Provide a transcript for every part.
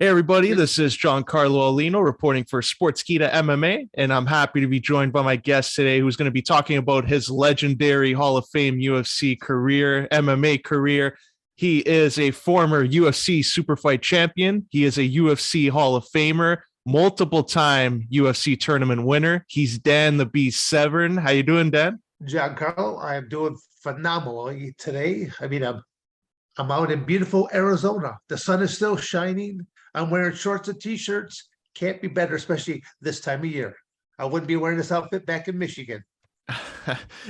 Hey everybody, this is Giancarlo Alino reporting for Sportskeeda MMA, and I'm happy to be joined by my guest today who's going to be talking about his legendary Hall of Fame UFC career, MMA career. He is a former UFC Superfight champion. He is a UFC Hall of Famer, multiple-time UFC tournament winner. He's Dan The Beast Severn. How you doing, Dan? Giancarlo, I am doing phenomenally today. I'm out in beautiful Arizona. The sun is still shining. I'm wearing shorts and t-shirts. Can't be better, especially this time of year. I wouldn't be wearing this outfit back in Michigan.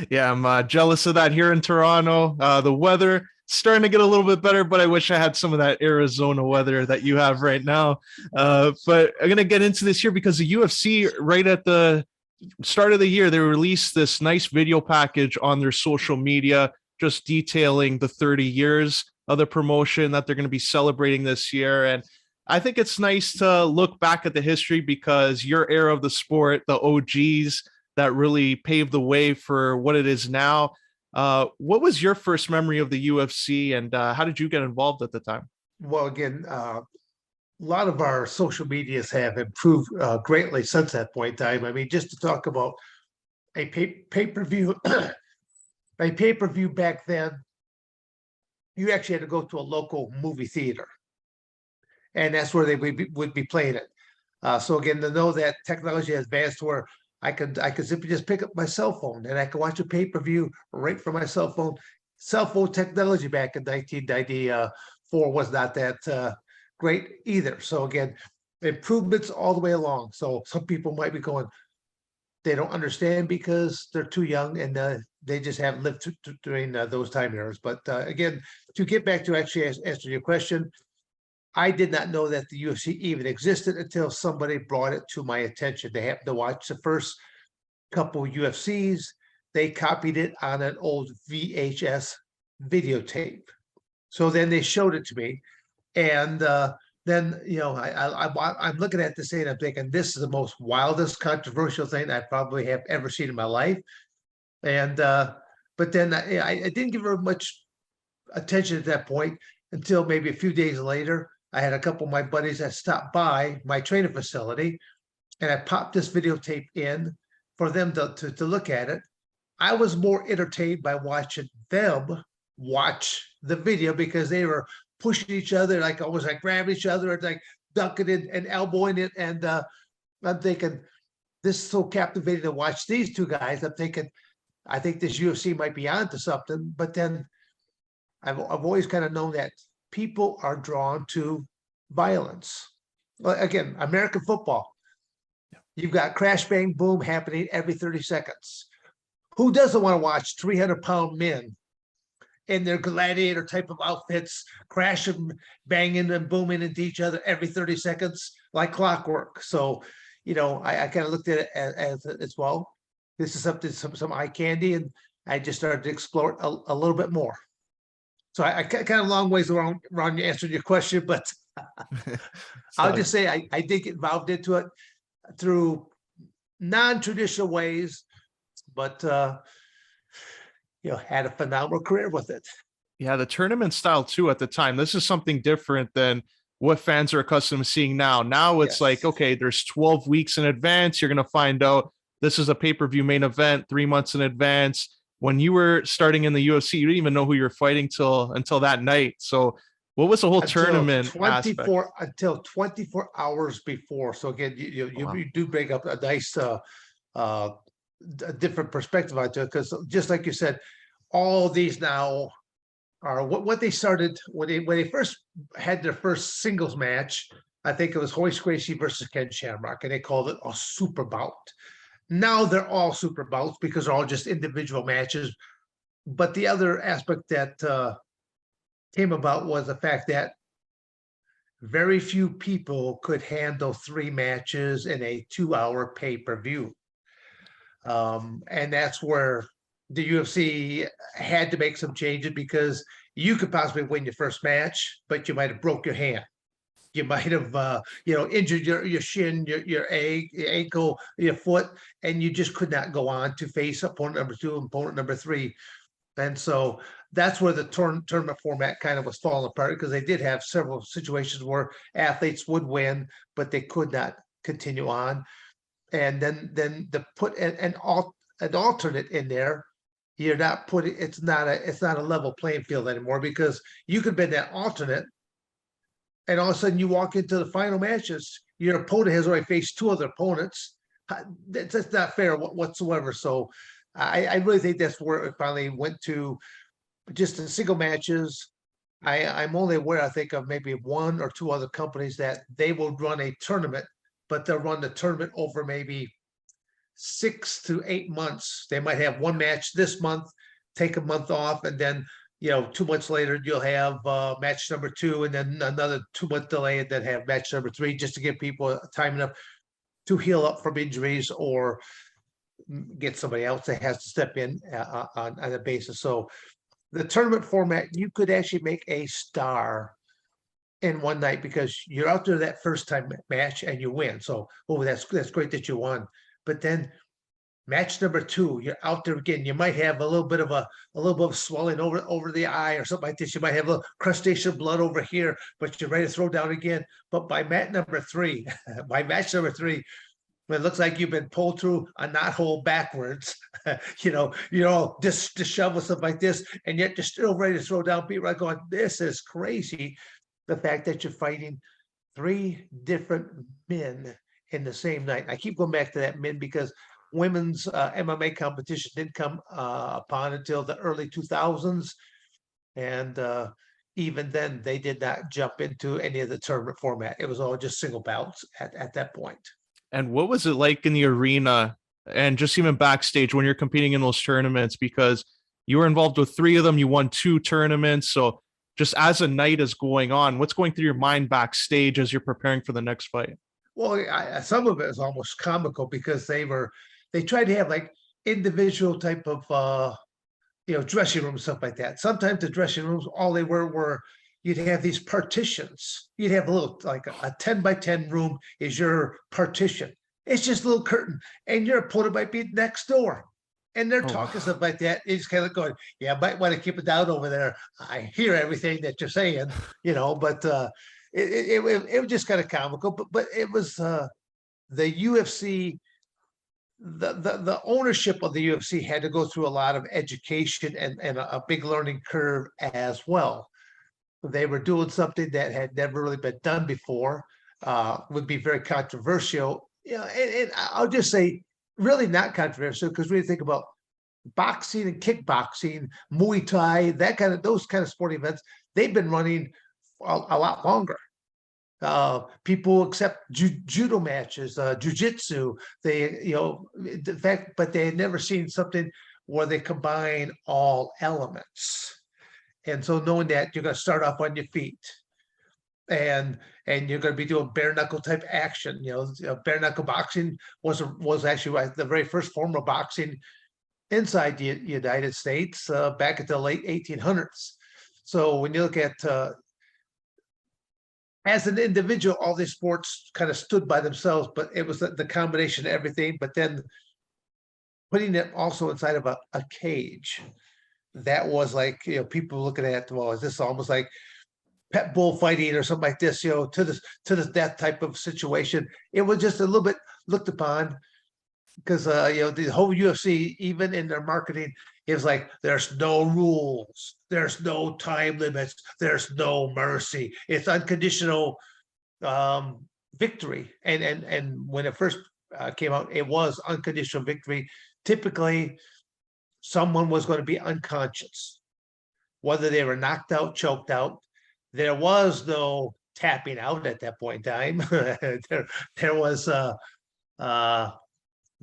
Yeah, I'm jealous of that here in Toronto. The weather starting to get a little bit better, but I wish I had some of that Arizona weather that you have right now. But I'm going to get into this here because the UFC, right at the start of the year, they released this nice video package on their social media, just detailing the 30 years of the promotion that they're going to be celebrating this year. And I think it's nice to look back at the history because your era of the sport, the OGs that really paved the way for what it is now. What was your first memory of the UFC, and how did you get involved at the time? Well, again, a lot of our social medias have improved greatly since that point in time. I mean, just to talk about a pay-per-view, a pay-per-view back then, you actually had to go to a local movie theater, and that's where they would be playing it. So again, to know that technology has advanced to where I could simply just pick up my cell phone and I could watch a pay-per-view right from my cell phone. Cell phone technology back in 1994 was not that great either. So again, improvements all the way along. So some people might be going, they don't understand because they're too young and they just haven't lived during those time eras. But again, to get back to actually answer your question, I did not know that the UFC even existed until somebody brought it to my attention. They happened to watch the first couple UFCs. They copied it on an old VHS videotape. So then they showed it to me. And then, I'm looking at this and I'm thinking, this is the most wildest, controversial thing I probably have ever seen in my life. And but then I didn't give her much attention at that point until maybe a few days later. I had a couple of my buddies that stopped by my training facility, and I popped this videotape in for them to look at it. I was more entertained by watching them watch the video because they were pushing each other, like almost like grabbing each other and like ducking it and elbowing it. And I'm thinking, this is so captivating to watch these two guys. I'm thinking, I think this UFC might be onto something. But then I've always kind of known that people are drawn to violence. Well, again, American football, you've got crash, bang, boom happening every 30 seconds. Who doesn't want to watch 300-pound men in their gladiator type of outfits, crashing, banging, and booming into each other every 30 seconds like clockwork? So, I kind of looked at it as well. This is something, some eye candy, and I just started to explore it a little bit more. So I kind of long ways around answering your question, but I'll just say I did get involved into it through non-traditional ways, but had a phenomenal career with it. Yeah, the tournament style too at the time. This is something different than what fans are accustomed to seeing now. Now it's like, okay, there's 12 weeks in advance. You're going to find out this is a pay-per-view main event 3 months in advance. When you were starting in the UFC, you didn't even know who you were fighting until that night. So what was the whole tournament aspect? Until 24 hours before. So again, you do bring up a nice a different perspective on it, because just like you said, all these now are what they started when they first had their first singles match. I think it was Royce Gracie versus Ken Shamrock, and they called it a super bout. Now they're all super bouts because they're all just individual matches. But the other aspect that came about was the fact that very few people could handle 3 matches in a 2-hour pay-per-view. And that's where the UFC had to make some changes, because you could possibly win your first match, but you might have broke your hand. You might have, injured your shin, your ankle, your foot, and you just could not go on to face opponent number 2 and opponent number 3. And so that's where the tournament format kind of was falling apart, because they did have several situations where athletes would win, but they could not continue on. And then to put an alternate in there, you're not putting, it's not a level playing field anymore, because you could be that alternate, and all of a sudden you walk into the final matches, your opponent has already faced two other opponents. That's not fair whatsoever. So I really think that's where it finally went to, just in single matches. I'm only aware, I think, of maybe one or two other companies that they will run a tournament, but they'll run the tournament over maybe 6 to 8 months. They might have one match this month, take a month off, and then 2 months later you'll have match number 2, and then another 2 month delay, and then have match number 3, just to give people time enough to heal up from injuries or get somebody else that has to step in on a basis. So the tournament format, you could actually make a star in one night, because you're out there that first time match and you win. So, that's great that you won. But then match number 2, you're out there again. You might have a little bit of swelling over the eye or something like this. You might have a little crustacean blood over here, but you're ready to throw down again. But by match number 3, when it looks like you've been pulled through a knothole backwards, you're all disheveled, stuff like this, and yet you're still ready to throw down. People are going, this is crazy. The fact that you're fighting 3 different men in the same night. I keep going back to that men, because women's MMA competition didn't come upon until the early 2000s. And even then, they did not jump into any of the tournament format. It was all just single bouts at that point. And what was it like in the arena and just even backstage when you're competing in those tournaments? Because you were involved with 3 of them, you won 2 tournaments. So just as a night is going on, what's going through your mind backstage as you're preparing for the next fight? Well, some of it is almost comical, because they tried to have like individual type of dressing rooms, stuff like that. Sometimes the dressing rooms, all they were you'd have these partitions. You'd have a little, like a 10 by 10 room is your partition. It's just a little curtain, and your opponent might be next door, and they're talking stuff like that. It's kind of going, yeah, I might want to keep it down over there. I hear everything that you're saying, but it was just kind of comical. But it was the UFC. The ownership of the UFC had to go through a lot of education and a big learning curve as well. They were doing something that had never really been done before, would be very controversial. And I'll just say, really not controversial, because when you think about boxing and kickboxing, Muay Thai, those kind of sporting events, they've been running a lot longer. People accept judo matches, jujitsu. In fact, but they had never seen something where they combine all elements. And so knowing that you're going to start off on your feet, and you're going to be doing bare knuckle type action. Bare knuckle boxing was actually the very first form of boxing inside the United States back at the late 1800s. So when you look at as an individual, all these sports kind of stood by themselves, but it was the combination of everything. But then putting it also inside of a cage, that was like, people looking at, well, is this almost like pet bullfighting or something like this, to this death type of situation? It was just a little bit looked upon, because the whole UFC, even in their marketing, is like, there's no rules, there's no time limits, there's no mercy. It's unconditional victory. And when it first came out, it was unconditional victory. Typically, someone was going to be unconscious, whether they were knocked out, choked out. There was no tapping out at that point in time. there was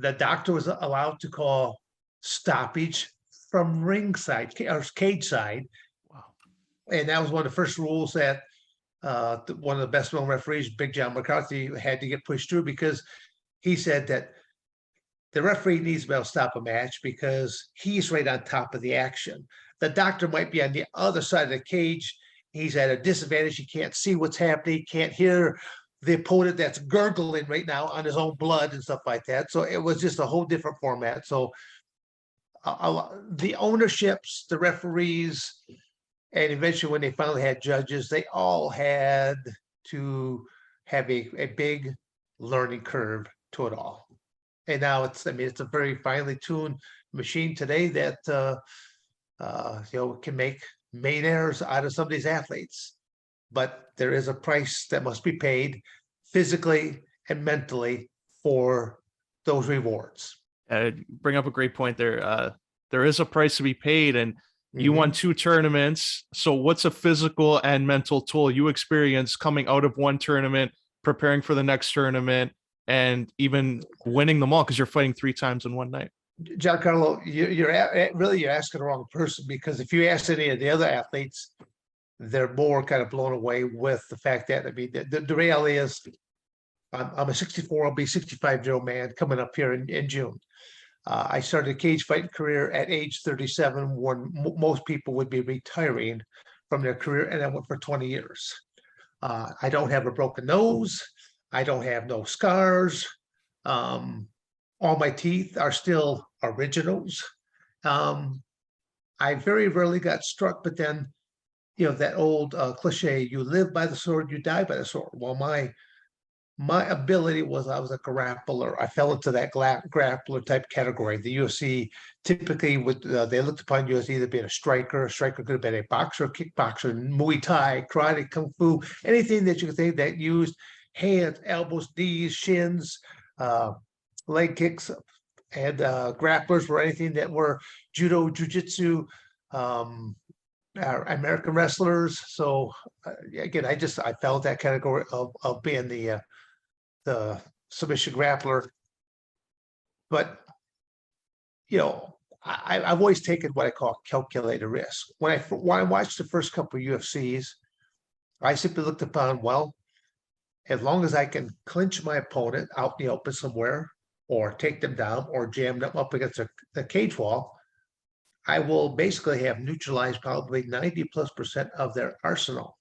the doctor was allowed to call stoppage from ringside or cage side. Wow. And that was one of the first rules that one of the best known referees, Big John McCarthy, had to get pushed through, because he said that the referee needs to be able to stop a match because he's right on top of the action. The doctor might be on the other side of the cage. He's at a disadvantage. He can't see what's happening. He can't hear the opponent that's gurgling right now on his own blood and stuff like that. So it was just a whole different format. So the ownerships, the referees, and eventually when they finally had judges, they all had to have a big learning curve to it all. And now it's, I mean, it's a very finely tuned machine today that, can make millionaires out of some of these athletes. But there is a price that must be paid physically and mentally for those rewards. Bring up a great point there. There is a price to be paid, and you won 2 tournaments. So what's a physical and mental toll you experience coming out of one tournament, preparing for the next tournament, and even winning them all because you're fighting 3 times in one night? Giancarlo, you're asking the wrong person, because if you ask any of the other athletes, they're more kind of blown away with the fact that, I mean, the reality is I'm a 64, I'll be 65-year-old man coming up here in June. I started a cage fighting career at age 37 when most people would be retiring from their career, and I went for 20 years. I don't have a broken nose. I don't have no scars. All my teeth are still originals. I very rarely got struck, but then, that old cliche, you live by the sword, you die by the sword. Well, my ability was, I was a grappler. I fell into that grappler type category. The UFC typically would, they looked upon you as either being a striker. A striker could have been a boxer, kickboxer, Muay Thai, karate, kung fu, anything that you could think that used hands, elbows, knees, shins, leg kicks, and grapplers were anything that were judo, jujitsu, American wrestlers. So again, I fell in that category of being the submission grappler. But I've always taken what I call calculated risk. When I watched the first couple of UFCs, I simply looked upon, well, as long as I can clinch my opponent out in the open somewhere, or take them down, or jam them up against the cage wall, I will basically have neutralized probably 90+% of their arsenal.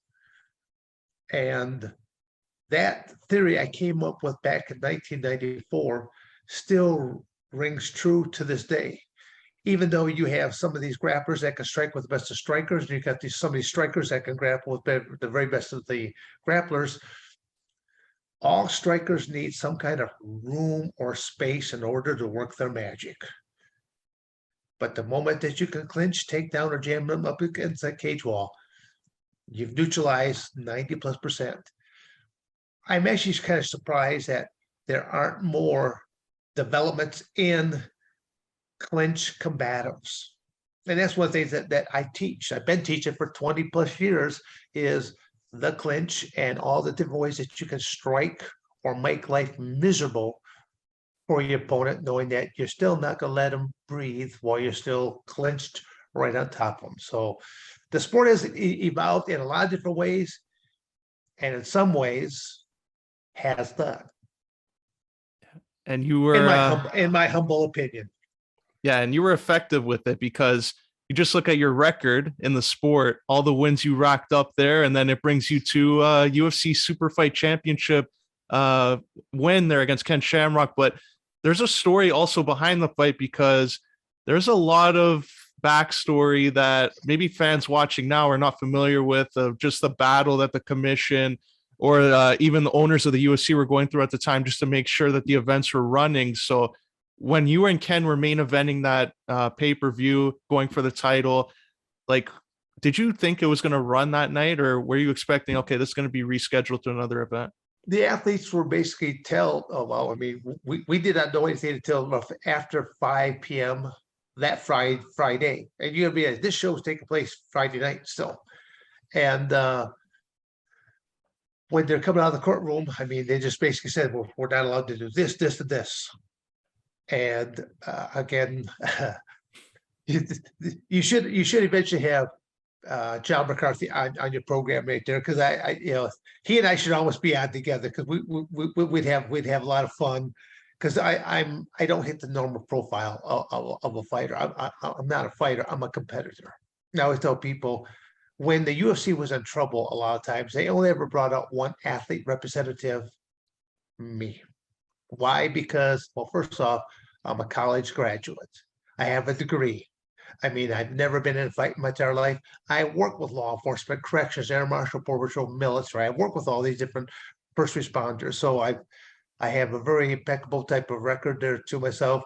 And that theory I came up with back in 1994 still rings true to this day. Even though you have some of these grapplers that can strike with the best of strikers, and you've got some of these strikers that can grapple with the very best of the grapplers, all strikers need some kind of room or space in order to work their magic. But the moment that you can clinch, take down, or jam them up against that cage wall, you've neutralized 90+%. I'm actually kind of surprised that there aren't more developments in clinch combatives. And that's one of the things that I teach. I've been teaching for 20+ years, is the clinch and all the different ways that you can strike or make life miserable for your opponent, knowing that you're still not going to let them breathe while you're still clinched right on top of them. So the sport has evolved in a lot of different ways, and in some ways has not. And you were, in my humble opinion. Yeah, and you were effective with it, because you just look at your record in the sport, all the wins you racked up there, and then it brings you to UFC Super Fight Championship win there against Ken Shamrock. But there's a story also behind the fight, because there's a lot of backstory that maybe fans watching now are not familiar with, of just the battle that the commission or even the owners of the UFC were going through at the time, just to make sure that the events were running. So when you and Ken were main eventing that pay-per-view, going for the title, like, did you think it was going to run that night, or were you expecting, okay, this is going to be rescheduled to another event? The athletes were basically I mean, we did not know anything until after 5 p.m. that Friday. And you're gonna be, this show was taking place Friday night still. And when they're coming out of the courtroom, I mean, they just basically said, well, we're not allowed to do this, this, and this. And again, you should eventually have John McCarthy on your program right there, because he and I should almost be on together, because we'd have a lot of fun, because I don't hit the normal profile of a fighter. I'm not a fighter. I'm a competitor. Now I always tell people, when the UFC was in trouble, a lot of times they only ever brought out one athlete representative, me. Why? Because, well, first off, I'm a college graduate. I have a degree. I mean, I've never been in a fight in my entire life. I work with law enforcement, corrections, air marshal, border patrol, military. I work with all these different first responders. So I have a very impeccable type of record there to myself.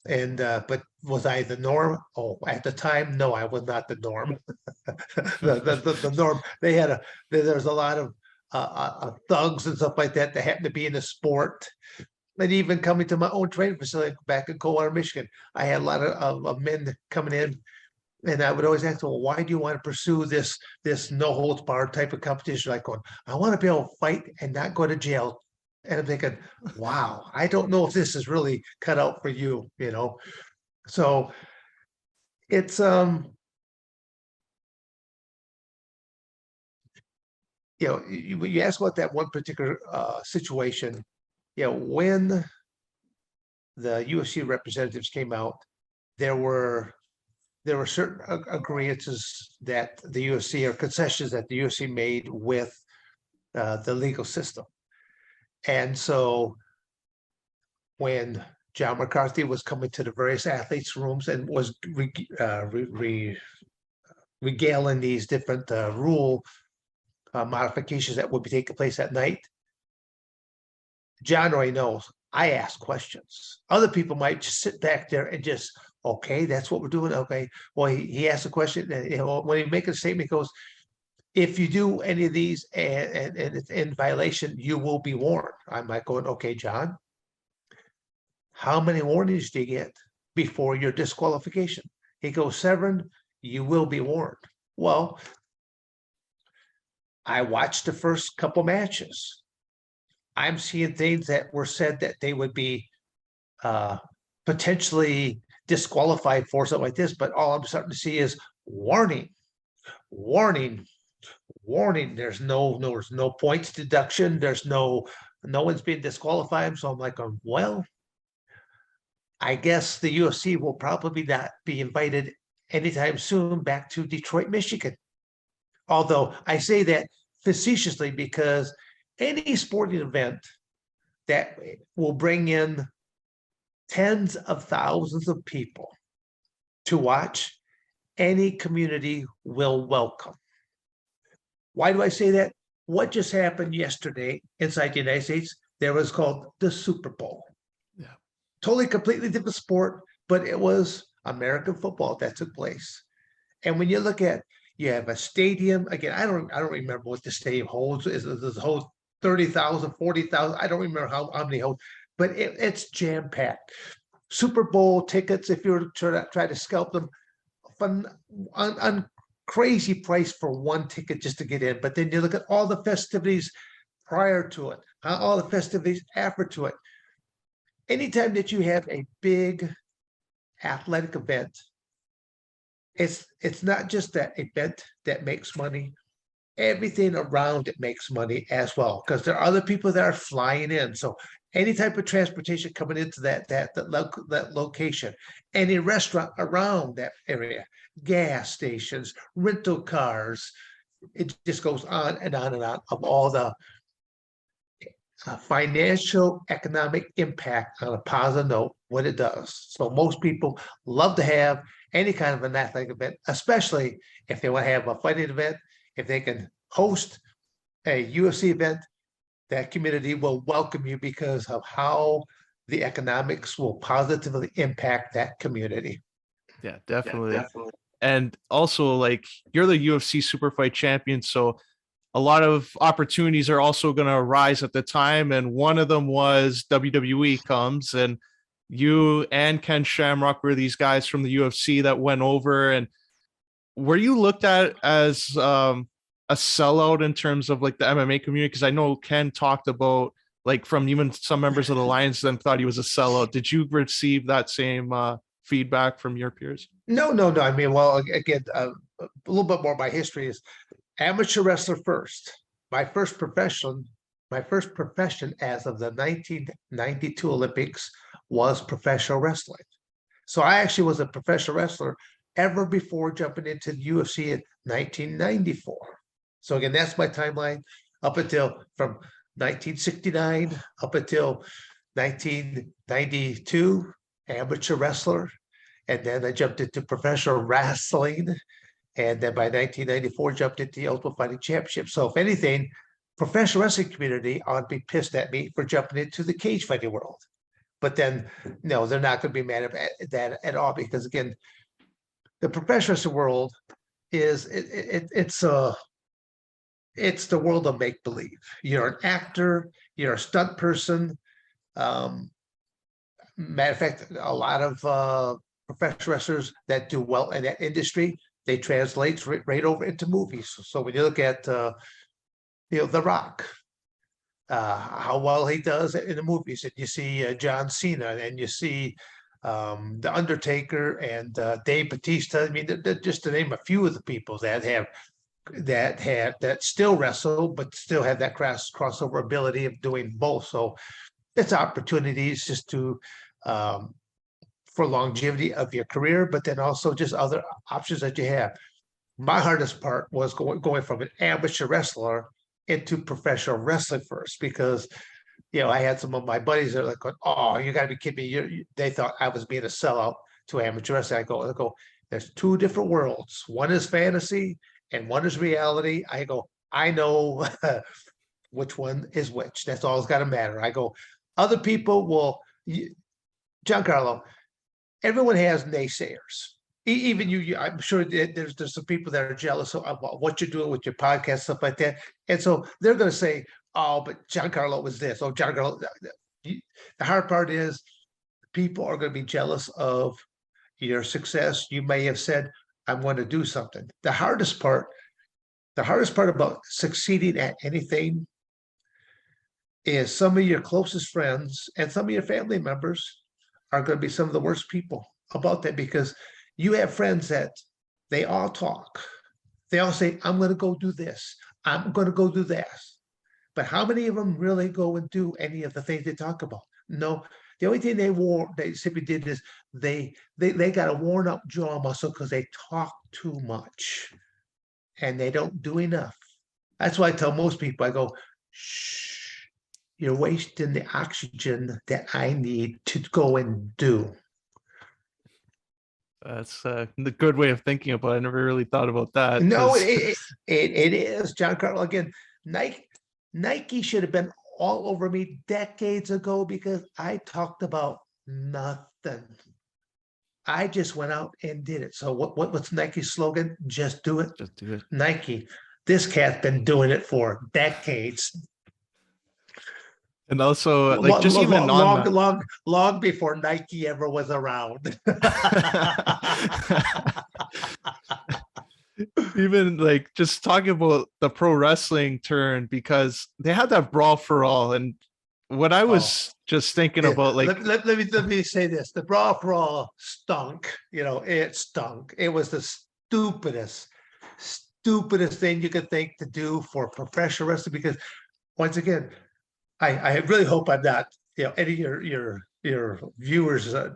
And but was I the norm? Oh, at the time, no, I was not the norm. The norm. There's a lot of thugs and stuff like that that happen to be in the sport. And even coming to my own training facility back in Coldwater, Michigan, I had a lot of men coming in, and I would always ask them, well, why do you want to pursue this no holds barred type of competition? Like going, I want to be able to fight and not go to jail. And I'm thinking, wow, I don't know if this is really cut out for you, you know. So it's you know, you ask about that one particular situation, you know, when the UFC representatives came out, there were certain agreements that the UFC or concessions that the UFC made with the legal system. And so when John McCarthy was coming to the various athletes' rooms and was regaling these different rule modifications that would be taking place at night, John already knows I ask questions. Other people might just sit back there and just, okay, that's what we're doing. Okay. Well, he asked a question, and you know, when he makes a statement, he goes, if you do any of these and it's in violation, you will be warned. I'm like going, okay, John, how many warnings do you get before your disqualification? He goes, Severn, you will be warned. Well, I watched the first couple matches. I'm seeing things that were said that they would be potentially disqualified for something like this, but all I'm starting to see is warning, warning, warning. There's no points deduction. There's no one's being disqualified. So I'm like, well, I guess the UFC will probably not be invited anytime soon back to Detroit, Michigan. Although I say that facetiously because any sporting event that will bring in tens of thousands of people to watch, any community will welcome. Why do I say that? What just happened yesterday inside the United States? There was called the Super Bowl. Yeah. Totally, completely different sport, but it was American football that took place. And when you look at, you have a stadium, again, I don't remember what the stadium holds. Is it holds 30,000, 40,000? I don't remember how many holds, but it's jam-packed. Super Bowl tickets, if you were to try to scalp them, on crazy price for one ticket just to get in. But then you look at all the festivities prior to it, all the festivities after to it. Anytime that you have a big athletic event, it's not just that event that makes money. Everything around it makes money as well, because there are other people that are flying in. So any type of transportation coming into that location, any restaurant around that area, gas stations, rental cars, it just goes on and on and on of all the financial economic impact on a positive note, what it does. So most people love to have any kind of an athletic event, especially if they want to have a fighting event. If they can host a UFC event, that community will welcome you because of how the economics will positively impact that community. Yeah, definitely. And also, like, you're the UFC super fight champion, so a lot of opportunities are also going to arise at the time. And one of them was WWE comes, and you and Ken Shamrock were these guys from the UFC that went over. And were you looked at as a sellout in terms of like the MMA community? Because I know Ken talked about, like, from even some members of the Lions then thought he was a sellout. Did you receive that same feedback from your peers? No. I mean, well, again, a little bit more. My history is amateur wrestler first. My first profession as of the 1992 Olympics was professional wrestling. So I actually was a professional wrestler ever before jumping into the UFC in 1994. So again, that's my timeline up until from 1969 up until 1992, amateur wrestler. and then I jumped into professional wrestling, and then by 1994 jumped into the Ultimate Fighting Championship. So if anything, professional wrestling community ought to be pissed at me for jumping into the cage fighting world. But then, no, they're not going to be mad at that at all, because again, the professional wrestling world is it's the world of make believe. You're an actor, you're a stunt person. Matter of fact, a lot of professional wrestlers that do well in that industry, they translate right over into movies. So when you look at The Rock, how well he does in the movies, and you see John Cena, and you see The Undertaker and Dave Bautista. I mean, just to name a few of the people that still wrestle, but still have that crossover ability of doing both. So it's opportunities just to for longevity of your career, but then also just other options that you have. My hardest part was going from an amateur wrestler into professional wrestling first, because I had some of my buddies that are like, "Oh, you got to be kidding me!" They thought I was being a sellout to amateur wrestling. I go, there's two different worlds. One is fantasy, and one is reality. I go, I know which one is which. That's all it's got to matter. I go, other people will, Giancarlo, everyone has naysayers. Even you, I'm sure there's some people that are jealous about what you're doing with your podcast, stuff like that. And so they're going to say, "Oh, but Giancarlo was this. Oh, Giancarlo." The hard part is people are going to be jealous of your success. You may have said, "I'm going to do something." The hardest part about succeeding at anything is some of your closest friends and some of your family members are going to be some of the worst people about that, because you have friends that they all talk. They all say, "I'm going to go do this. I'm going to go do that." But how many of them really go and do any of the things they talk about? No. The only thing they simply did is they got a worn up jaw muscle because they talk too much and they don't do enough. That's why I tell most people, I go, "Shh, you're wasting the oxygen that I need to go and do." That's a good way of thinking about it. I never really thought about that. No, it is, Giancarlo. Again, Nike should have been all over me decades ago, because I talked about nothing. I just went out and did it. So what's Nike's slogan? Just do it. Just do it. Nike. This cat's been doing it for decades. And also, like, just even on that. long before Nike ever was around. Even like just talking about the pro wrestling turn, because they had that Brawl for All, and what I was just thinking about, like, let me say this: the Brawl for All stunk. It stunk. It was the stupidest thing you could think to do for professional wrestling, because once again, I really hope I'm not, any of your viewers, they're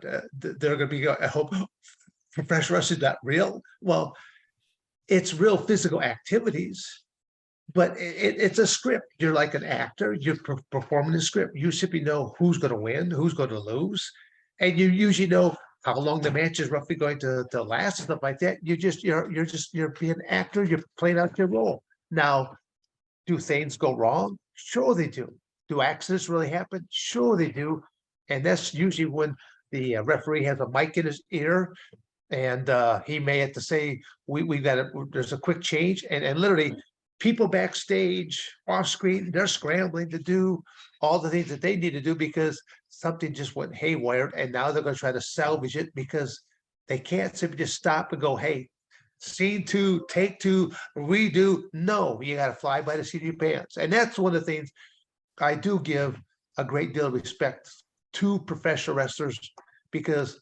going to be, I hope professional wrestling is not real. Well, it's real physical activities, but it's a script. You're like an actor. You're performing a script. You simply know who's going to win, who's going to lose, and you usually know how long the match is roughly going to last and stuff like that. You're being an actor. You're playing out your role. Now, do things go wrong? Sure they do. Do accidents really happen? Sure they do. And that's usually when the referee has a mic in his ear, and he may have to say, there's a quick change. And literally people backstage off screen, they're scrambling to do all the things that they need to do because something just went haywire. And now they're going to try to salvage it, because they can't simply just stop and go, "Hey, scene 2, take 2, redo." No, you got to fly by the seat of your pants. And that's one of the things I do give a great deal of respect to professional wrestlers, because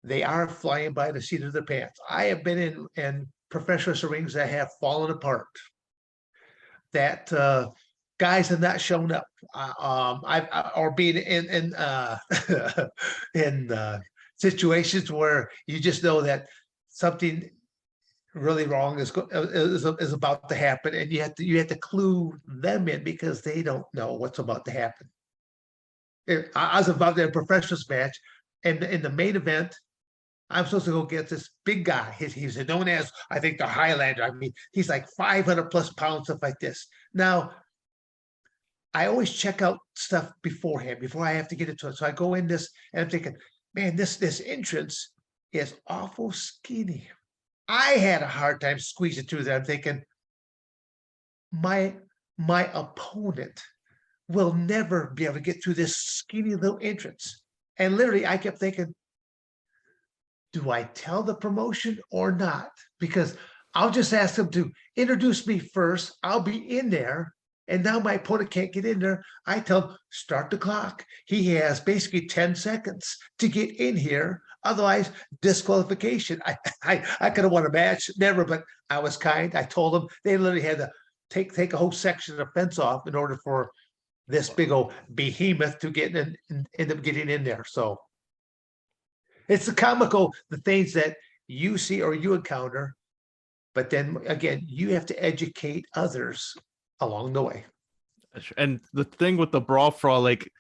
they are flying by the seat of their pants. I have been in professional wrestling rings that have fallen apart, that guys have not shown up, or being in in situations where you just know that something really wrong is about to happen, and you have to clue them in, because they don't know what's about to happen. I was about to have a professionals match, and in the main event, I'm supposed to go get this big guy. He's known as, I think, the Highlander. I mean, he's like 500 plus pounds, stuff like this. Now, I always check out stuff beforehand, before I have to get into it. So I go in this and I'm thinking, man, this entrance is awful skinny. I had a hard time squeezing through there. I'm thinking, my opponent will never be able to get through this skinny little entrance. And literally, I kept thinking, do I tell the promotion or not? Because I'll just ask them to introduce me first. I'll be in there. And now my opponent can't get in there. I tell him, start the clock. He has basically 10 seconds to get in here. Otherwise, disqualification. I could have won a match, never, but I was kind. I told them they literally had to take a whole section of the fence off in order for this big old behemoth to get in and end up getting in there. So it's the comical, the things that you see or you encounter, but then again, you have to educate others along the way. And the thing with the Brawl For All, like,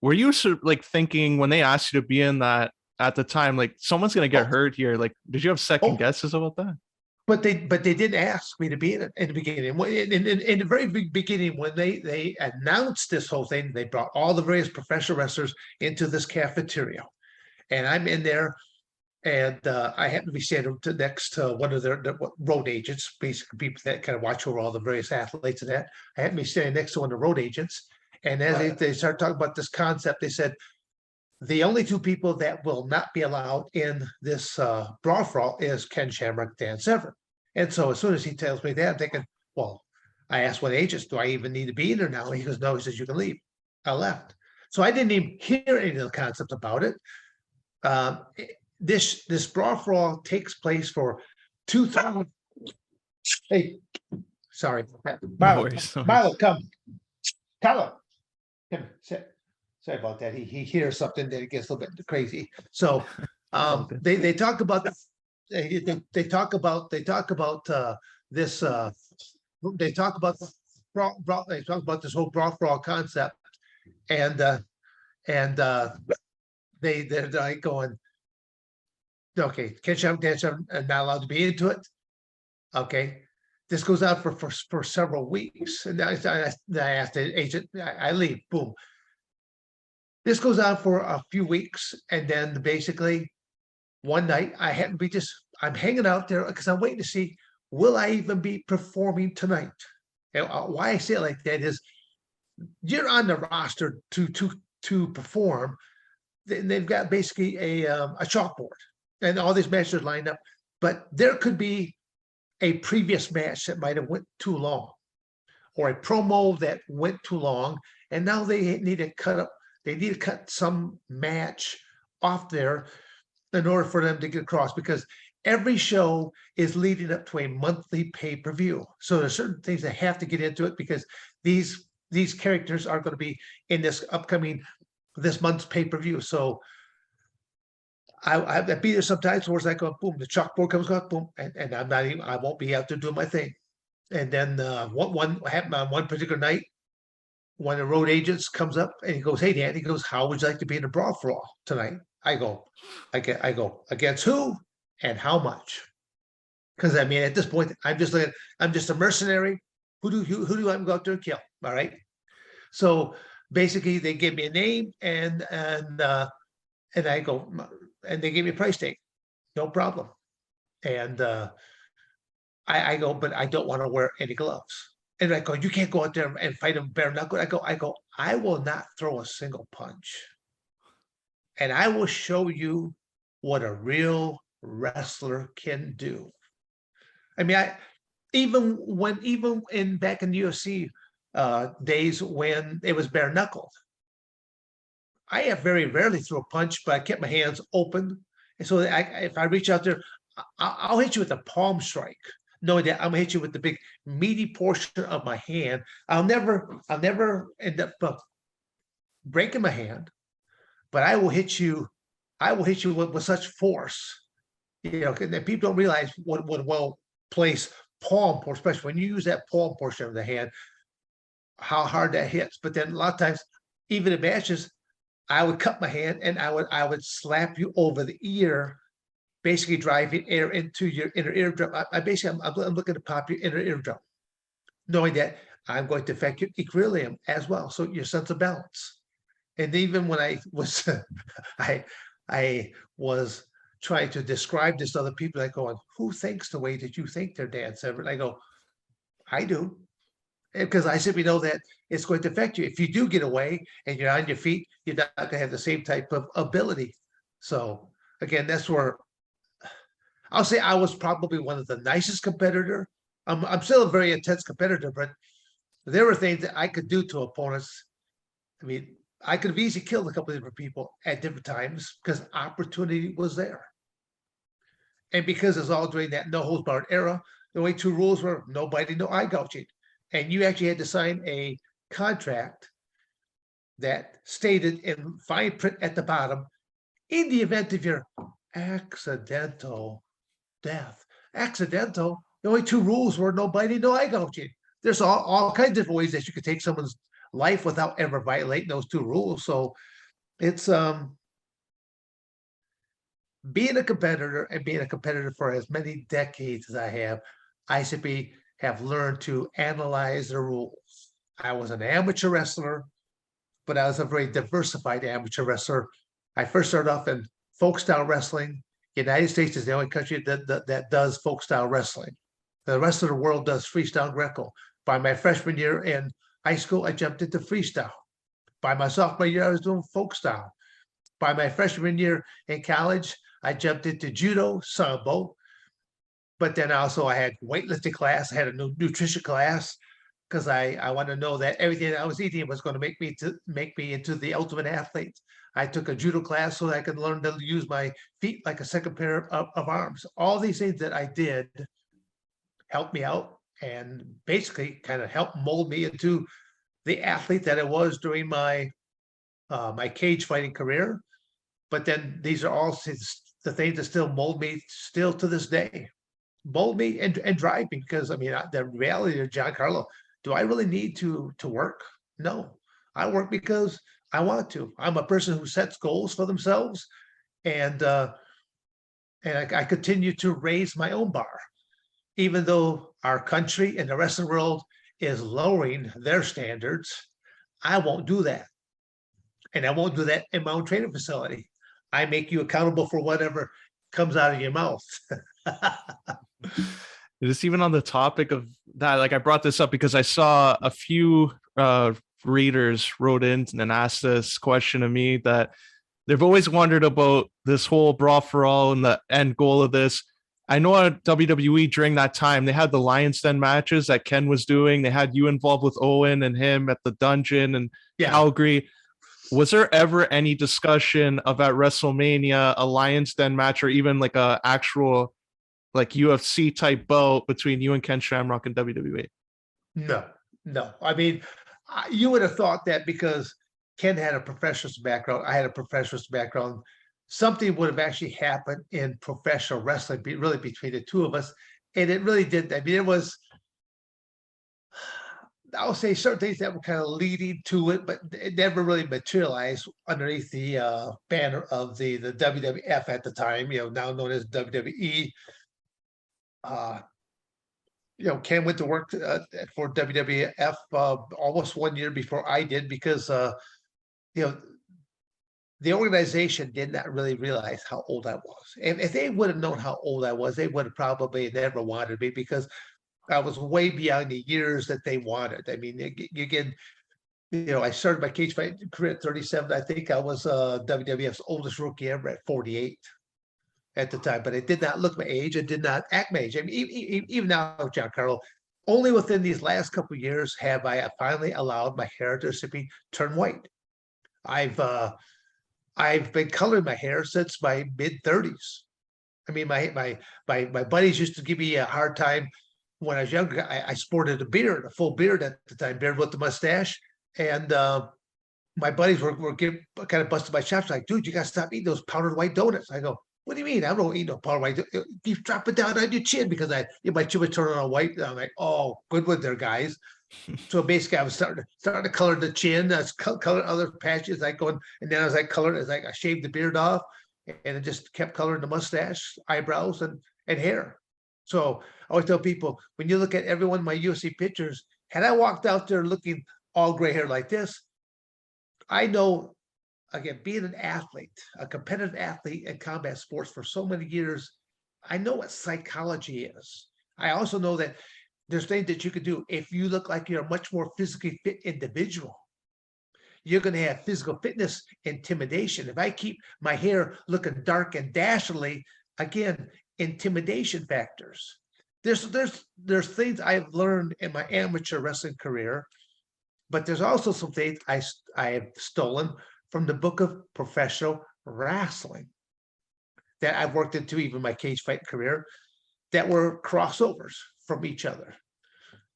were you sort of like thinking when they asked you to be in that at the time, like someone's gonna get hurt here? Like, did you have second guesses about that? But they didn't ask me to be in it in the beginning. In the very big beginning, when they announced this whole thing, they brought all the various professional wrestlers into this cafeteria, and I'm in there. And I happen to be standing next to one of their road agents, basically people that kind of watch over all the various athletes and that. I happen to be standing next to one of the road agents. And as they started talking about this concept, they said, the only two people that will not be allowed in this Brawl For All is Ken Shamrock, Dan Severn. And so as soon as he tells me that, I'm thinking, well, I asked one agent, do I even need to be in there now? He goes, no, he says, you can leave. I left. So I didn't even hear any of the concept about it. This Brawl For All takes place for 2000. Hey, sorry, Milo, come, Tyler, come sit. Sorry about that. He hears something that it gets a little bit crazy. So they talk about that. They talk about this. They talk about they talk about this whole Brawl For All concept, and they're like going, okay, Ken Shamrock, Dan Severn are not allowed to be into it. Okay, this goes out for several weeks, and I asked the agent, I leave. Boom. This goes on for a few weeks, and then basically one night I happen to be I'm hanging out there because I'm waiting to see, will I even be performing tonight? And why I say it like that is, you're on the roster to perform. They've got basically a chalkboard, and all these matches are lined up, but there could be a previous match that might have went too long, or a promo that went too long, and now they need to cut some match off there in order for them to get across, because every show is leading up to a monthly pay-per-view. So there's certain things that have to get into it, because these characters are going to be in this month's pay-per-view. So I'd be there sometimes where it's like, boom, the chalkboard comes out, boom, and I won't be out there doing my thing. And then one happened on one particular night, one of the road agents comes up and he goes, hey, Dan, he goes, how would you like to be in a Brawl For All tonight? I go, against who and how much? Because I mean, at this point, I'm just a mercenary. Who do I go out there and kill? All right. So basically, they give me a name and I go, and they gave me a price tag, no problem. And I go, but I don't want to wear any gloves. And I go, you can't go out there and fight him bare knuckle. I go, I will not throw a single punch. And I will show you what a real wrestler can do. I mean, even back in the UFC days when it was bare knuckled, I have very rarely threw a punch, but I kept my hands open. And so if I reach out there, I'll hit you with a palm strike, knowing that I'm gonna hit you with the big meaty portion of my hand. I'll never end up breaking my hand, but I will hit you with such force. You know, that people don't realize what well placed palm portion, especially when you use that palm portion of the hand, how hard that hits. But then a lot of times, even in matches, I would cut my hand and I would slap you over the ear, basically driving air into your inner eardrum. I'm looking to pop your inner eardrum, knowing that I'm going to affect your equilibrium as well. So your sense of balance. And even when I was, I was trying to describe this to other people, I go, who thinks the way that you think they're Dan Severn? I go, I do. Because I simply know that it's going to affect you. If you do get away and you're on your feet, you're not going to have the same type of ability. So again, that's where I'll say I was probably one of the nicest competitor. I'm still a very intense competitor, but there were things that I could do to opponents. I mean, I could have easily killed a couple of different people at different times because opportunity was there. And because it's all during that no holds barred era, the only two rules were no biting, no eye gouging. And you actually had to sign a contract that stated in fine print at the bottom, in the event of your accidental death. Accidental, the only two rules were no biting, no eye gouging. There's all kinds of different ways that you could take someone's life without ever violating those two rules. So it's being a competitor and being a competitor for as many decades as I simply have learned to analyze the rules. I was an amateur wrestler, but I was a very diversified amateur wrestler. I first started off in folk style wrestling. United States is the only country that does folk style wrestling. The rest of the world does freestyle Greco. By my freshman year in high school, I jumped into freestyle. By my sophomore year, I was doing folk style. By my freshman year in college, I jumped into judo, sambo. But then also I had weightlifting class, I had a nutrition class, because I want to know that everything I was eating was going to make me into the ultimate athlete. I took a judo class so that I could learn to use my feet like a second pair of arms. All these things that I did helped me out and basically kind of helped mold me into the athlete that I was during my my cage fighting career. But then these are all the things that still mold me still to this day. Mold me and drive me, because I mean, the reality of Giancarlo, do I really need to work? No, I work because I want to. I'm a person who sets goals for themselves, and I continue to raise my own bar, even though our country and the rest of the world is lowering their standards. I won't do that, and I won't do that in my own training facility. I make you accountable for whatever comes out of your mouth. Just even on the topic of that, like I brought this up because I saw a few readers wrote in and asked this question of me, that they've always wondered about this whole Brawl for All and the end goal of this. I know at WWE during that time, they had the Lion's Den matches that Ken was doing. They had you involved with Owen and him at the dungeon and Calgary. Was there ever any discussion of at WrestleMania, a Lion's Den match, or even like a actual like UFC type bout between you and Ken Shamrock and WWE? No. I mean, you would have thought that because Ken had a professional's background, I had a professional's background, something would have actually happened in professional wrestling, really between the two of us. And it really didn't. I mean, it was, I'll say certain things that were kind of leading to it, but it never really materialized underneath the banner of the WWF at the time, now known as WWE. Ken went to work for WWF almost 1 year before I did, because the organization did not really realize how old I was. And if they would have known how old I was, they would have probably never wanted me, because I was way beyond the years that they wanted. I mean, again, I started my cage fight career at 37. I think I was WWF's oldest rookie ever at 48 at the time, but it did not look my age. It did not act my age. I mean, even now, Giancarlo, only within these last couple of years have I finally allowed my hair to simply turn white. I've been coloring my hair since my mid-30s. I mean, my buddies used to give me a hard time when I was younger. I sported a full beard at the time, beard with the mustache, and my buddies were kind of busting my chops, like, dude, you got to stop eating those powdered white donuts. I go, what do you mean? I don't eat no powdered white. You drop it down on your chin, because my chin would turn on white. I'm like, oh, good one there, guys. So basically, I was starting to color the chin, color other patches, like going, and then I was like colored as I shaved the beard off, and it just kept coloring the mustache, eyebrows, and hair. So I always tell people, when you look at every one of my UFC pictures, had I walked out there looking all gray hair like this, I know, again, being an athlete, a competitive athlete in combat sports for so many years, I know what psychology is. I also know that there's things that you can do if you look like you're a much more physically fit individual. You're going to have physical fitness intimidation. If I keep my hair looking dark and dastardly, again, intimidation factors. There's things I've learned in my amateur wrestling career, but there's also some things I have stolen from the book of professional wrestling that I've worked into, even my cage fight career, that were crossovers from each other.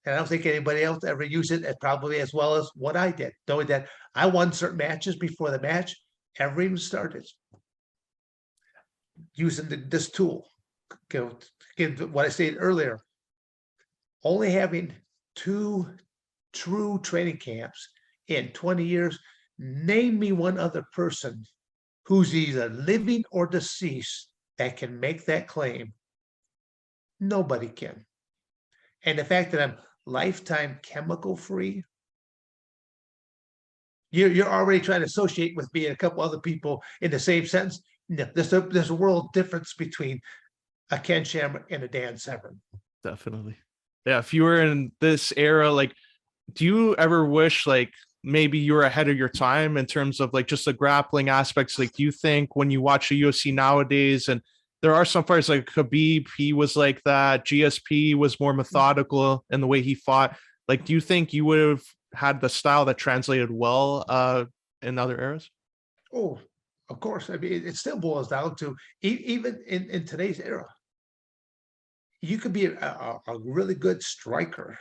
And I don't think anybody else ever used it as probably as well as what I did, knowing that I won certain matches before the match ever even started, using this tool. Again, what I stated earlier, only having 2 true training camps in 20 years, name me one other person who's either living or deceased that can make that claim. Nobody can. And the fact that I'm lifetime chemical free, you're already trying to associate with me and a couple other people in the same sentence. No, there's a world difference between a Ken Shamrock and a Dan Severn. Definitely. Yeah. If you were in this era, like, do you ever wish like maybe you were ahead of your time in terms of like just the grappling aspects? Like, do you think when you watch the UFC nowadays, and there are some fighters like Khabib, he was like that, GSP was more methodical in the way he fought. Like, do you think you would have had the style that translated well in other eras? Oh, of course. I mean, it still boils down to, even in today's era, you could be a really good striker,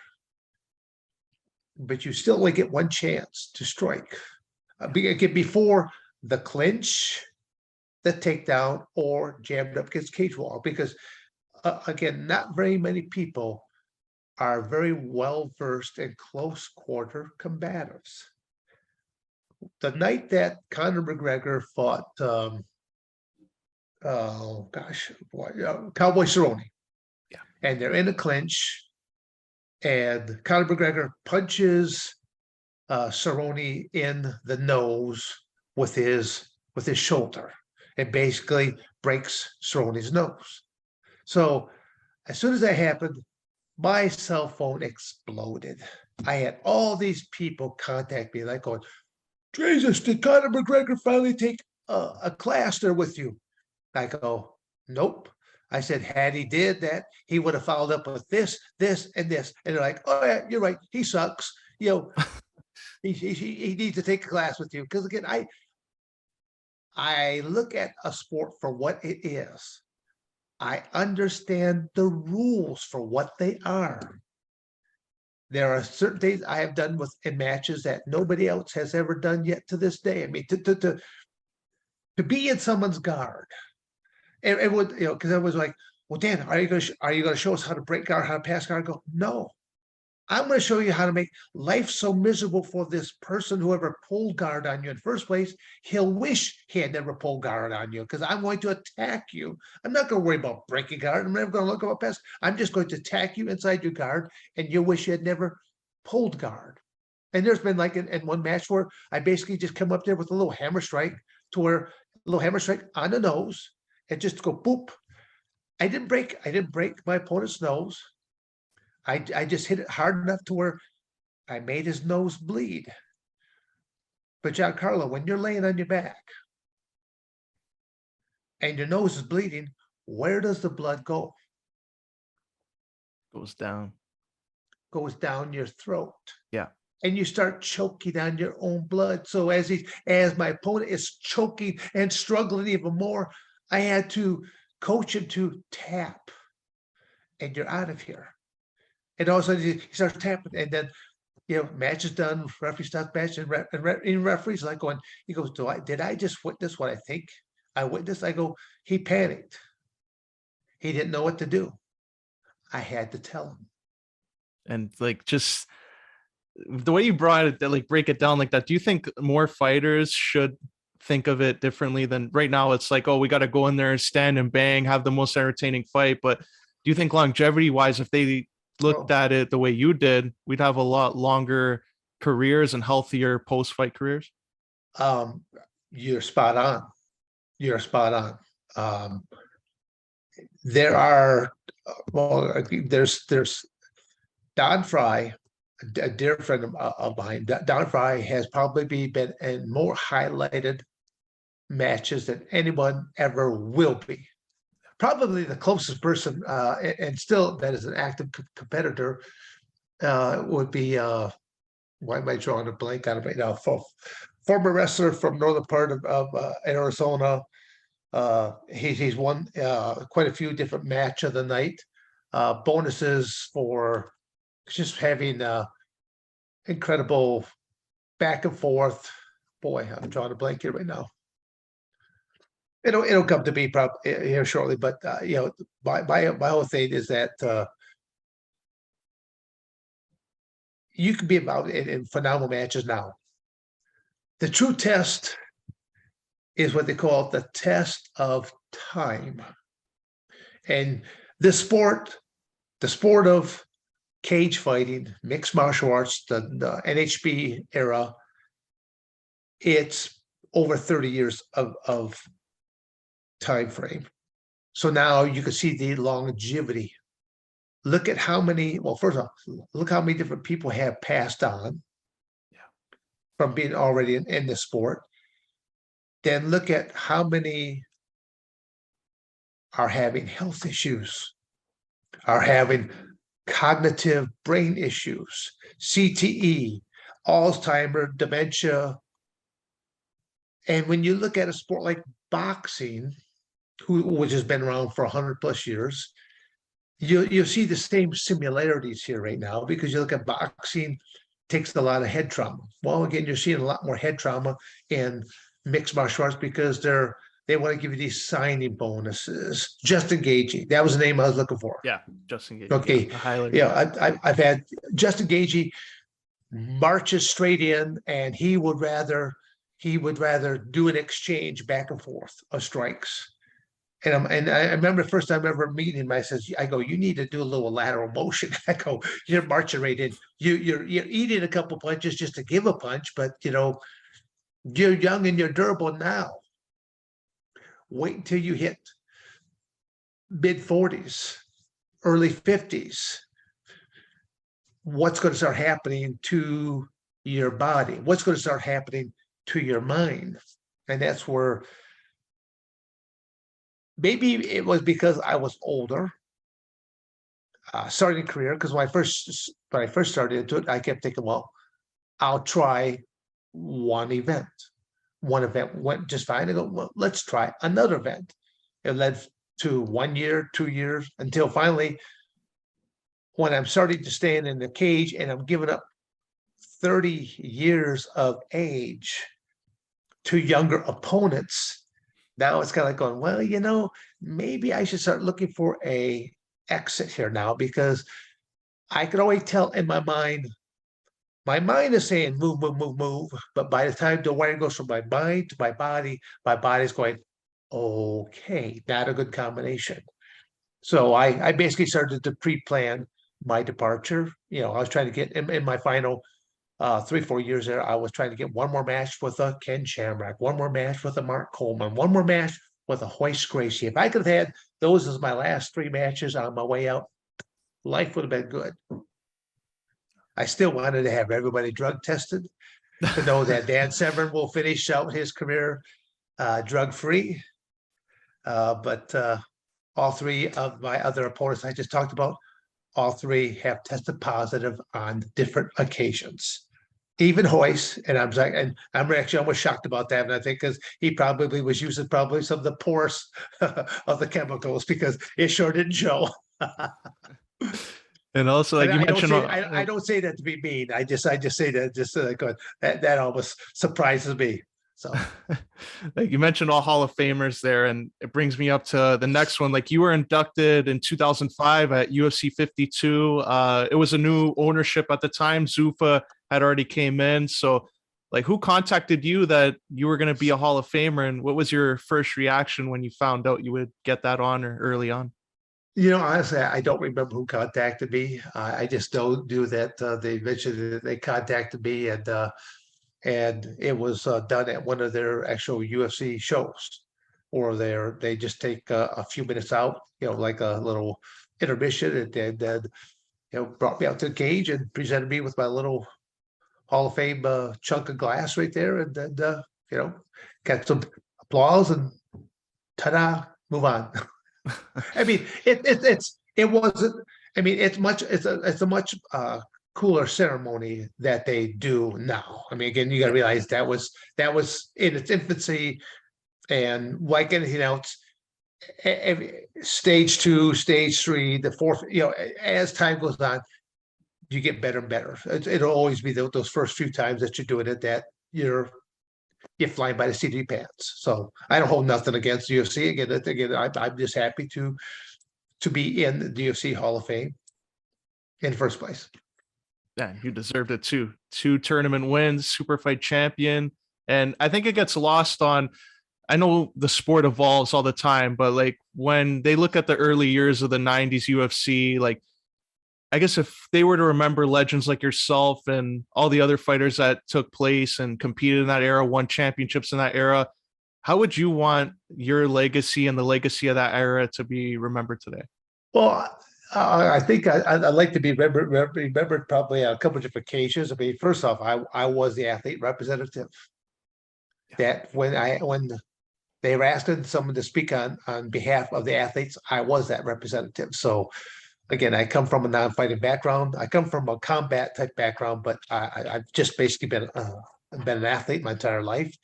but you still only get one chance to strike. Before the clinch, the takedown, or jammed up against cage wall. Because again, not very many people are very well versed in close quarter combatives. The night that Conor McGregor fought, oh gosh, Cowboy Cerrone, Yeah. and they're in a clinch, and Conor McGregor punches Cerrone in the nose with his shoulder. It basically breaks Cerrone's nose. So as soon as that happened, my cell phone exploded. I had all these people contact me, like going, Jesus, did Conor McGregor finally take a class there with you? I go, nope. I said, had he did that, he would have followed up with this, this, and this. And they're like, oh yeah, you're right. He sucks. You know, he needs to take a class with you. Because again, I look at a sport for what it is. I understand the rules for what they are. There are certain things I have done in matches that nobody else has ever done yet to this day. I mean, to be in someone's guard, it would, because I was like, well, Dan, are you going to show us how to break guard, how to pass guard? I go, no. I'm going to show you how to make life so miserable for this person, whoever pulled guard on you in the first place. He'll wish he had never pulled guard on you, because I'm going to attack you. I'm not going to worry about breaking guard. I'm never going to look up a pass. I'm just going to attack you inside your guard, and you wish you had never pulled guard. And there's been like in one match where I basically just come up there with a little hammer strike, a little hammer strike on the nose, and just go boop. I didn't break my opponent's nose. I just hit it hard enough to where I made his nose bleed. But Giancarlo, when you're laying on your back and your nose is bleeding, where does the blood go? Goes down. Goes down your throat. Yeah. And you start choking on your own blood. So as my opponent is choking and struggling even more, I had to coach him to tap, and you're out of here. And all of a sudden he starts tapping, and then match is done. Referee stops match, and referee's like going, he goes, did I just witness what I think I witnessed? I go, he panicked. He didn't know what to do. I had to tell him. And like, just the way you brought it, like break it down like that, do you think more fighters should think of it differently than right now? It's like, oh, we got to go in there and stand and bang, have the most entertaining fight. But do you think longevity wise, if they looked at it the way you did, we'd have a lot longer careers and healthier post fight careers? Um, you're spot on. You're spot on. There are, there's Don Fry, a dear friend of mine. Don Fry has probably been in more highlighted matches than anyone ever will be. Probably the closest person, and still that is an active competitor, would be, why am I drawing a blank on it right now? Former wrestler from northern part of Arizona. He's won quite a few different match of the night. Bonuses for just having incredible back and forth. Boy, I'm drawing a blank here right now. It'll come to me probably here shortly, but my whole thing is that you can be about in phenomenal matches now. The true test is what they call the test of time. And the sport of cage fighting, mixed martial arts, the NHB era, it's over 30 years of time frame. So now you can see the longevity. Look at how many, well, first of all, look how many different people have passed on from being already in the sport. Then look at how many are having health issues, are having cognitive brain issues, CTE, Alzheimer's, dementia. And when you look at a sport like boxing, which has been around for 100+ years, you'll see the same similarities here right now, because you look at boxing, takes a lot of head trauma. Well, again, you're seeing a lot more head trauma in mixed martial arts because they want to give you these signing bonuses. Justin Gagey, that was the name I was looking for. Yeah, Justin Gagey. Okay, I've had Justin Gagey marches straight in, and he would rather do an exchange back and forth of strikes. And I remember the first time I ever meeting him, I go, you need to do a little lateral motion. I go, you're marching right in. You're eating a couple punches just to give a punch, but you're young and you're durable now. Wait until you hit mid-40s, early 50s. What's going to start happening to your body? What's going to start happening to your mind? And that's where maybe it was because I was older, starting a career. Because when I first started into it, I kept thinking, well, I'll try one event. One event went just fine. I go, well, let's try another event. It led to 1 year, 2 years, until finally, when I'm starting to stand in the cage and I'm giving up 30 years of age to younger opponents, now it's kind of like going, well, maybe I should start looking for a exit here now, because I could always tell in my mind is saying move, move, move, move. But by the time the wire goes from my mind to my body's going, okay, not a good combination. So I basically started to pre-plan my departure. I was trying to get in my final 3-4 years there, I was trying to get one more match with a Ken Shamrock, one more match with a Mark Coleman, one more match with a Hoist Gracie. If I could have had those as my last 3 matches on my way out, life would have been good. I still wanted to have everybody drug tested to know that Dan Severn will finish out his career drug-free. But all 3 of my other opponents I just talked about, all 3 have tested positive on different occasions. Even Hoist, and I'm actually almost shocked about that. And I think because he probably was using some of the poorest of the chemicals, because it sure didn't show. And also, like you mentioned, I don't say that to be mean. I just say that just that almost surprises me. So, like you mentioned, all Hall of Famers there, and it brings me up to the next one. Like, you were inducted in 2005 at UFC 52. It was a new ownership at the time. Zuffa had already came in. So Like, who contacted you that you were going to be a Hall of Famer, and what was your first reaction when you found out you would get that honor early on? Honestly, I don't remember who contacted me. I just know do that they mentioned that they contacted me, and it was done at one of their actual UFC shows, or they just take a few minutes out, like a little intermission, and then brought me out to the cage and presented me with my little Hall of Fame chunk of glass right there, and then got some applause and ta-da, move on. I mean, it wasn't. I mean, it's a much cooler ceremony that they do now. I mean, again, you got to realize that was in its infancy, and like anything else, stage two, stage three, the fourth. As time goes on, you get better and better. It'll always be those first few times that you're doing it that you're flying by the seat of your pants. So I don't hold nothing against the UFC. Again, I'm just happy to be in the UFC Hall of Fame in the first place. Yeah, you deserved it too. 2 tournament wins, super fight champion. And I think it gets lost on, I know the sport evolves all the time, but like when they look at the early years of the 90s UFC, like I guess if they were to remember legends like yourself and all the other fighters that took place and competed in that era, won championships in that era, how would you want your legacy and the legacy of that era to be remembered today? Well, I think I'd like to be remembered probably on a couple of different occasions. I mean, first off, I was the athlete representative. That when they were asking someone to speak on behalf of the athletes, I was that representative. So again, I come from a non-fighting background. I come from a combat type background, but I've just basically been an athlete my entire life.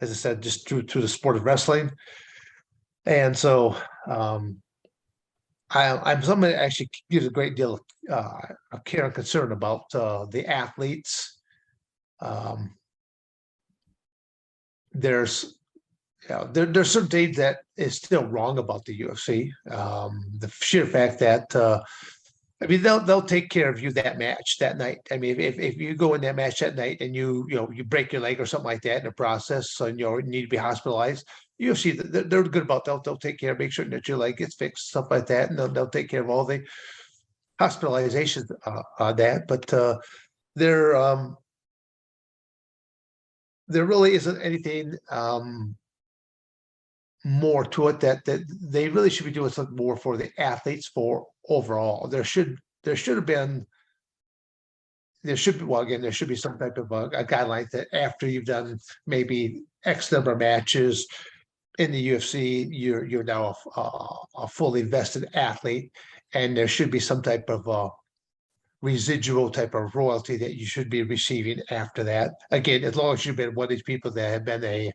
As I said, just through the sport of wrestling. And so I'm someone that actually gives a great deal of care and concern about the athletes. There's there's certain things that is still wrong about the UFC. The sheer fact that I mean they'll take care of you that match that night. I mean if you go in that match that night and you break your leg or something like that in the process, so you need to be hospitalized. UFC they're good about they'll take care, make sure that your leg gets fixed, stuff like that, and they'll take care of all the hospitalizations on that. But there really isn't anything more to it that they really should be doing something more for the athletes for overall. There should have been there should be well again there should be some type of a guideline that after you've done maybe X number of matches in the UFC, you're now a fully vested athlete, and there should be some type of residual type of royalty that you should be receiving after that. Again, as long as you've been one of these people that have been a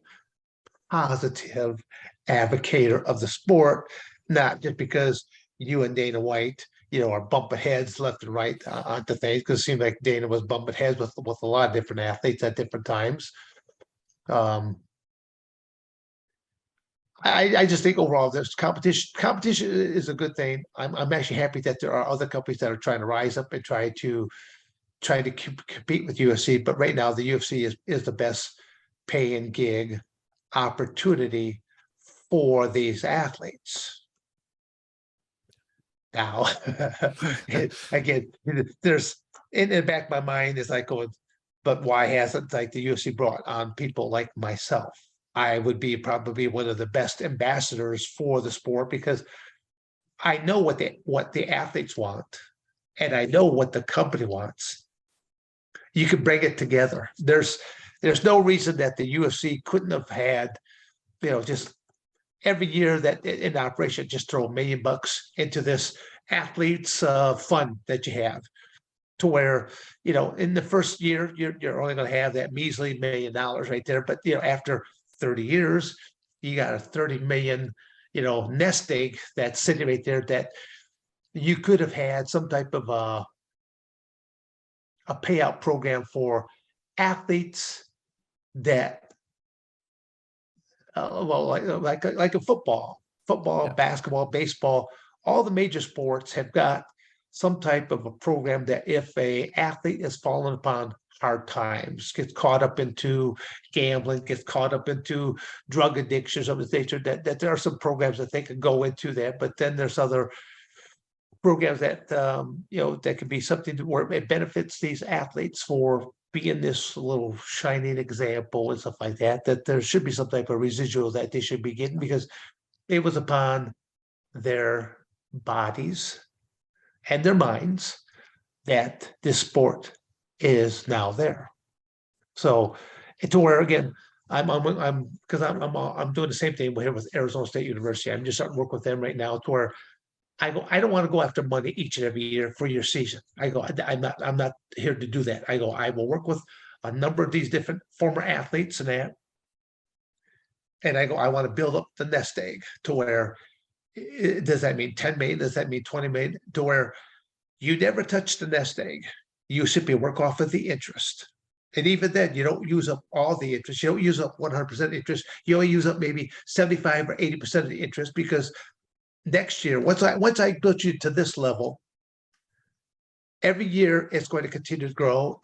positive advocate of the sport, not just because you and Dana White, are bumping heads left and right onto things. Because it seemed like Dana was bumping heads with a lot of different athletes at different times. I just think overall there's competition. Competition is a good thing. I'm actually happy that there are other companies that are trying to rise up and try to compete with UFC. But right now the UFC is the best paying gig opportunity for these athletes. Now, again, there's in the back of my mind is like going, but why hasn't like the UFC brought on people like myself? I would be probably one of the best ambassadors for the sport because I know what the athletes want, and I know what the company wants. You can bring it together. There's no reason that the UFC couldn't have had, just every year that in operation, just throw $1 million into this athletes fund that you have, to where in the first year you're only going to have that measly $1 million right there, but after 30 years you got a 30 million nest egg that's sitting right there that you could have had some type of a payout program for athletes that like a football, Yeah. basketball, baseball. All the major sports have got some type of a program that if a athlete is fallen upon hard times, gets caught up into gambling, gets caught up into drug addictions of the nature, that there are some programs that they could go into that, but then there's other programs that that could be something where it benefits these athletes for being this little shining example and stuff like that, that there should be some type of residual that they should be getting, because it was upon their bodies and their minds that this sport is now there. So to where again, I'm doing the same thing here with Arizona State University. I'm just starting to work with them right now to where I go, I don't want to go after money each and every year for your season. I go, I'm not here to do that. I go, I will work with a number of these different former athletes and that. And I go, I want to build up the nest egg to where, does that mean 10 million? Does that mean 20 million? To where you never touch the nest egg. You simply work off of the interest. And even then, you don't use up all the interest. You don't use up 100% interest. You only use up maybe 75 or 80% of the interest, because next year, once I built you to this level, every year it's going to continue to grow,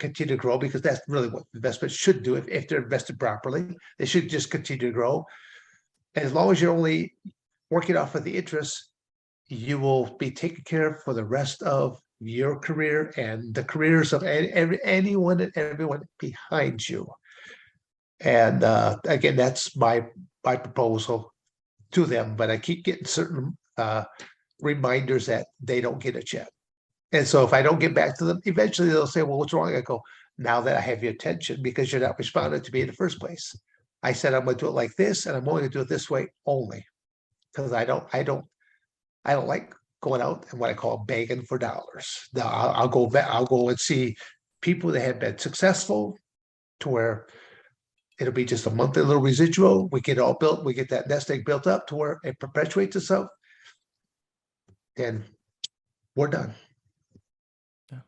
because that's really what investments should do if they're invested properly. They should just continue to grow. And as long as you're only working off of the interest, you will be taken care of for the rest of your career and the careers of anyone and everyone behind you. And again, that's my proposal to them. But I keep getting certain reminders that they don't get it yet. And so if I don't get back to them, eventually they'll say, well, what's wrong? I go, now that I have your attention, because you're not responding to me in the first place. I said, I'm going to do it like this, and I'm only going to do it this way only, because I don't like going out and what I call begging for dollars. Now I'll go and see people that have been successful to where it'll be just a monthly little residual. We get it all built. We get that nest egg built up to where it perpetuates itself. And we're done.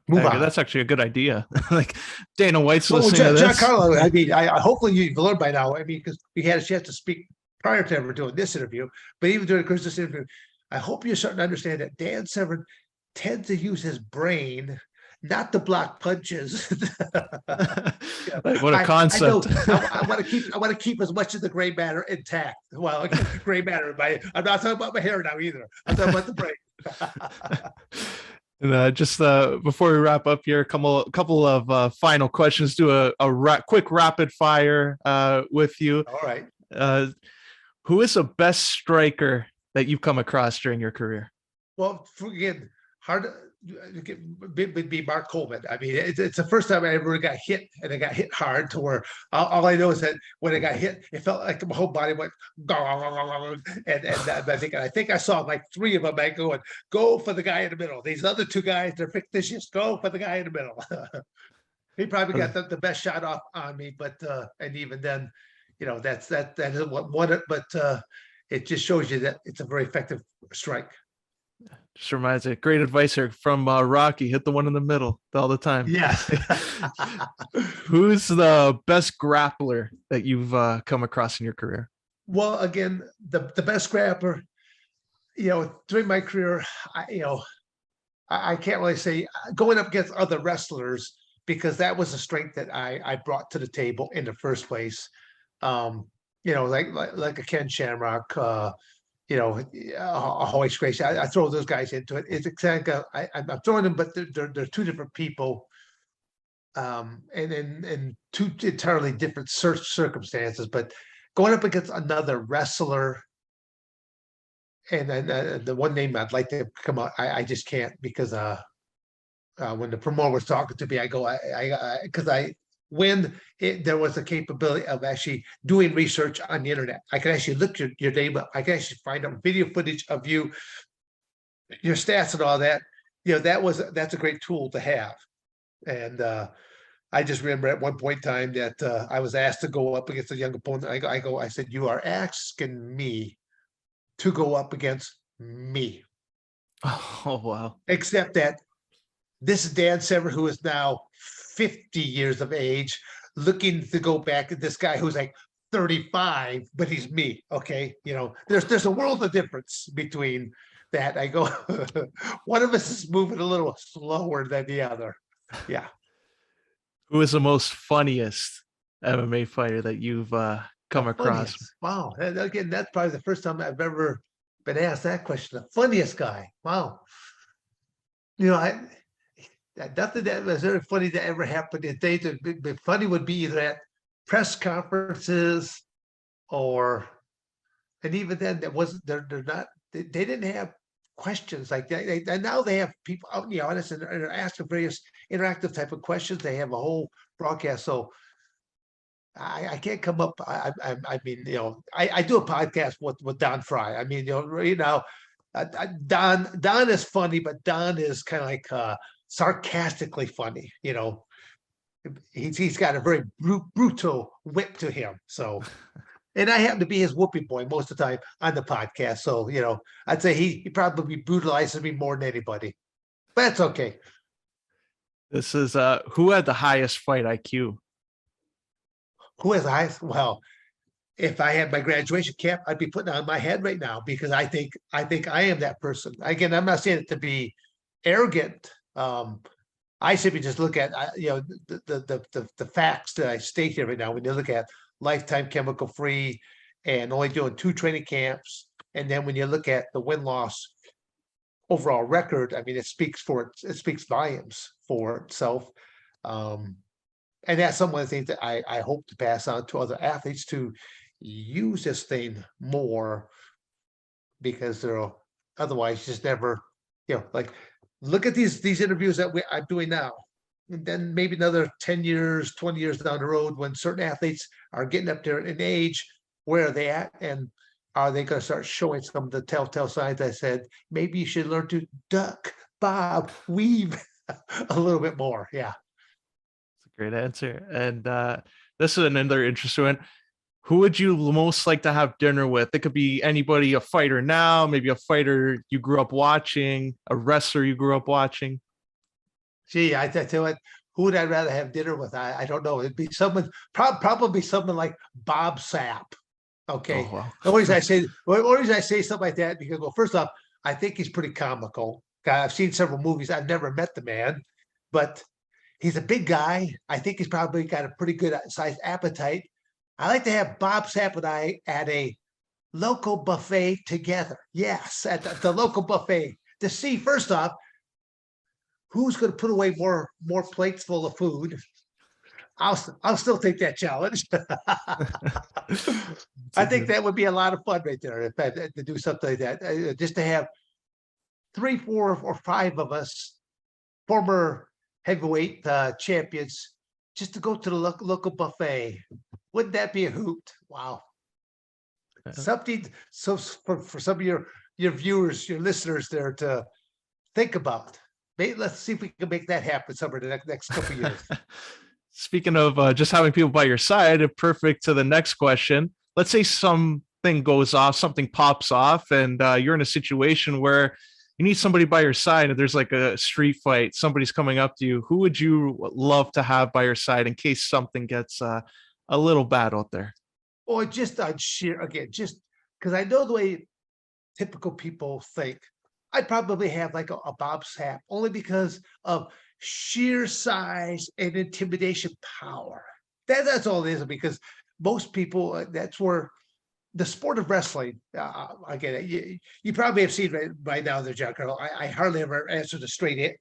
Move on. That's actually a good idea. Like Dana White's Well, listening to this. Giancarlo, I mean, I hopefully you've learned by now. I mean, because we had a chance to speak prior to ever doing this interview, but even during the course of this interview, I hope you're starting to understand that Dan Severn tends to use his brain, not to block punches. Like, what a concept! I want to keep as much of the gray matter intact. Well, gray matter in my. I'm not talking about my hair now either. I'm talking about the brain. And just before we wrap up here, a couple of final questions. Do a quick rapid fire with you. All right. Who is the best striker that you've come across during your career? Well, again, hard would be Mark Coleman. I mean, it's the first time I ever got hit, and I got hit hard to where all I know is that when I got hit, it felt like my whole body went, and I think I saw like three of them. I go for the guy in the middle. These other two guys, they're fictitious. Go for the guy in the middle. He probably got the best shot off on me, but and even then, that is what won it. But it just shows you that it's a very effective strike. Just reminds me, great advice here from Rocky. Hit the one in the middle all the time. Yes. Who's the best grappler that you've come across in your career? Well, again, the best grappler, during my career, I can't really say going up against other wrestlers, because that was a strength that I brought to the table in the first place. Like a Ken Shamrock, Hoist Gracie. I throw those guys into it. It's exactly I'm throwing them, but they're two different people, and in two entirely different circumstances. But going up against another wrestler, and then the one name I'd like to come out, I just can't, because when the promoter was talking to me, I go, there was a capability of actually doing research on the internet. I can actually look your name up. I can actually find out video footage of you, your stats and all that. That's a great tool to have. And I just remember at one point in time that I was asked to go up against a young opponent. I said, you are asking me to go up against me. Oh, wow. Except that this is Dan Severn, who is now 50 years of age, looking to go back at this guy who's like 35, but he's me. Okay. There's a world of difference between that. I go, one of us is moving a little slower than the other. Yeah. Who is the most funniest MMA fighter that you've come The across? funniest. Wow. And again, that's probably the first time I've ever been asked that question. The funniest guy. Wow. You know, nothing that was very funny that ever happened in days. The funny would be either at press conferences or, and even then, that wasn't. They're not. They didn't have questions like that. And now they have people out in the audience and are asking various interactive type of questions. They have a whole broadcast. So I can't come up. I mean, you know, I do a podcast with Don Fry. I mean, you know, Don is funny, but Don is kind of like sarcastically funny. You know, he's got a very brutal wit to him. So, and I happen to be his whooping boy most of the time on the podcast. So, you know, I'd say he probably brutalizes me more than anybody. But that's okay. This is who had the highest fight IQ? Who has eyes? Well, if I had my graduation cap, I'd be putting it on my head right now because I think I am that person. Again, I'm not saying it to be arrogant. I simply just look at you know the facts that I state here right now. When you look at lifetime chemical free and only doing 2 training camps, and then when you look at the win-loss overall record, I mean, it speaks for it. It speaks volumes for itself. And that's some of the things that I hope to pass on to other athletes to use this thing more because they're otherwise just never, you know, like look at these interviews that I'm doing now. And then maybe another 10 years, 20 years down the road when certain athletes are getting up there in age, where are they at? And are they going to start showing some of the telltale signs I said, maybe you should learn to duck, bob, weave a little bit more. Yeah. Great answer. And this is another interesting one. Who would you most like to have dinner with? It could be anybody, a fighter now, maybe a fighter you grew up watching, a wrestler you grew up watching. Gee, I tell you what, who would I rather have dinner with? I don't know. It'd be someone, probably someone like Bob Sapp. Okay. Oh, wow. The only reason I say something like that because, well, first off, I think he's pretty comical. I've seen several movies. I've never met the man, but he's a big guy. I think he's probably got a pretty good sized appetite. I like to have Bob Sapp and I at a local buffet together. Yes, at the local buffet to see first off who's going to put away more plates full of food. I'll still take that challenge. I think that would be a lot of fun right there if I had to do something like that. Just to have 3, 4, or 5 of us, former heavyweight champions, just to go to the local buffet. Wouldn't that be a hoot? Wow. Something so for some of your viewers, your listeners there to think about. Let's see if we can make that happen somewhere in the next couple of years. Speaking of just having people by your side, perfect to the next question. Let's say something goes off, something pops off, and you're in a situation where you need somebody by your side, and there's like a street fight, somebody's coming up to you. Who would you love to have by your side in case something gets a little bad out there? Or just on sheer, again, just because I know the way typical people think, I'd probably have like a Bob Sapp only because of sheer size and intimidation power. That's all it is, because most people, that's where the sport of wrestling, again, you probably have seen right now there, John Carlo. I hardly ever answer the straight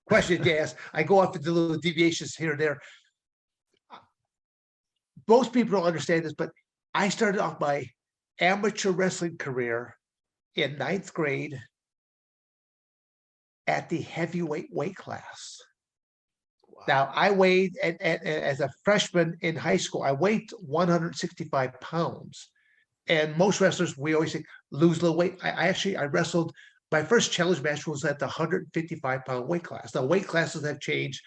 question you ask. I go off into little deviations here and there. Most people don't understand this, but I started off my amateur wrestling career in 9th grade at the heavyweight weight class. Wow. Now, I weighed, as a freshman in high school, I weighed 165 pounds. And most wrestlers, we always say, lose a little weight. I wrestled, my first challenge match was at the 155-pound weight class. Now, weight classes have changed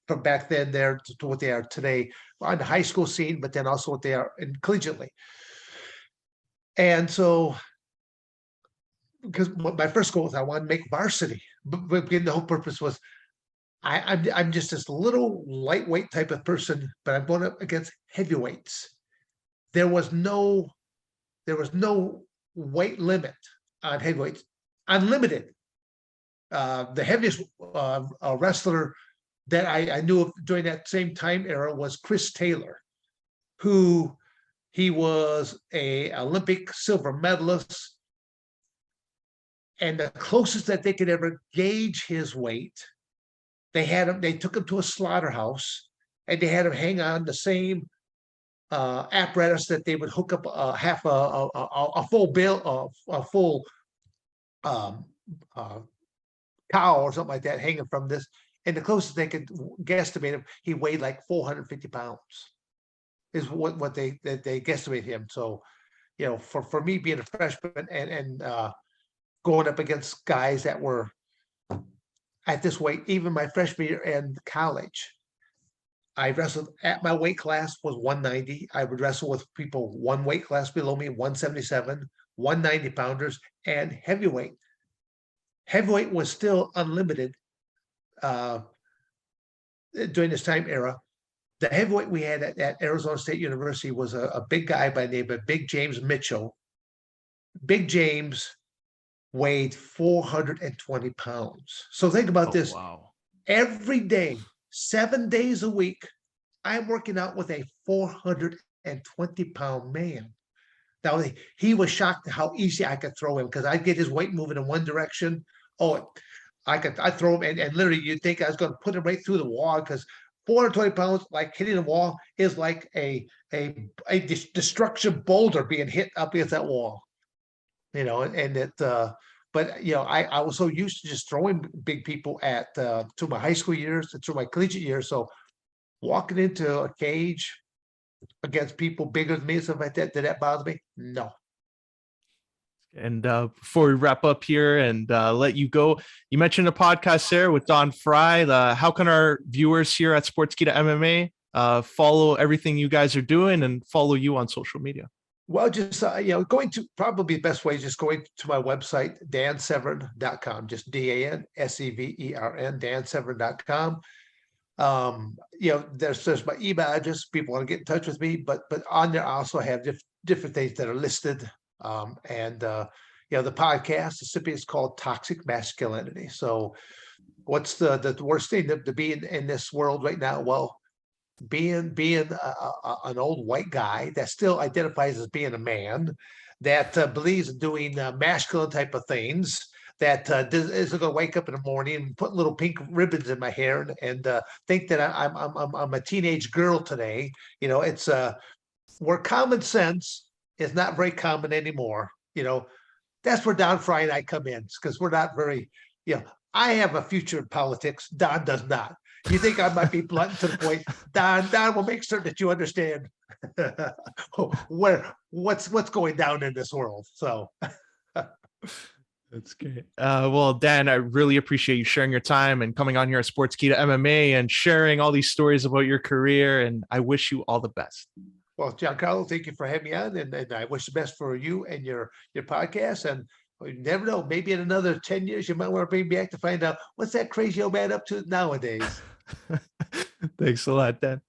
from back then there to what they are today on the high school scene, but then also what they are in collegiately. And so, because my first goal was I wanted to make varsity, but again, the whole purpose was I'm just this little lightweight type of person, but I'm going up against heavyweights. There was no weight limit on heavyweights, unlimited. The heaviest wrestler that I knew of during that same time era was Chris Taylor, who he was a Olympic silver medalist, and the closest that they could ever gauge his weight, they took him to a slaughterhouse, and they had him hang on the same apparatus that they would hook up half a full bill, a full cow or something like that hanging from this. And the closest they could guesstimate him, he weighed like 450 pounds is what they guesstimate him. So, for me being a freshman and going up against guys that were at this weight, even my freshman year in college, I wrestled at my weight class was 190. I would wrestle with people one weight class below me, 177, 190 pounders, and heavyweight. Heavyweight was still unlimited during this time era. The heavyweight we had at Arizona State University was a big guy by the name of Big James Mitchell. Big James weighed 420 pounds. So think about this. Wow. Every day, 7 days a week, I'm working out with a 420-pound man. Now, he was shocked at how easy I could throw him because I'd get his weight moving in one direction. Oh, I'd throw him, and literally you'd think I was going to put him right through the wall because 420 pounds, like hitting the wall, is like a destruction boulder being hit up against that wall. And it, but I was so used to just throwing big people through my high school years and through my collegiate years. So walking into a cage against people bigger than me and stuff like that, did that bother me? No. And before we wrap up here and let you go, you mentioned a podcast there with Don Fry. How can our viewers here at Sportskeeda MMA follow everything you guys are doing and follow you on social media? Well, just, going to probably the best way is just going to my website, dansevern.com, just DANSEVERN, dansevern.com. There's my email address. People want to get in touch with me, but on there I also have different things that are listed. The podcast, the recipient is called Toxic Masculinity. So what's the worst thing to be in this world right now? Well, being an old white guy that still identifies as being a man, that believes in doing masculine type of things, that isn't going to wake up in the morning and put little pink ribbons in my hair and think that I'm a teenage girl today. It's where common sense is not very common anymore. That's where Don Fry and I come in, because we're not very, I have a future in politics. Don does not. You think I might be blunt to the point? Don will make certain that you understand what's going down in this world. So that's great. Well, Dan, I really appreciate you sharing your time and coming on here at Sportskeeda MMA and sharing all these stories about your career. And I wish you all the best. Well, Giancarlo, thank you for having me on, and I wish the best for you and your podcast. And you never know, maybe in another 10 years, you might want to bring me back to find out what's that crazy old man up to nowadays. Thanks a lot, Dan.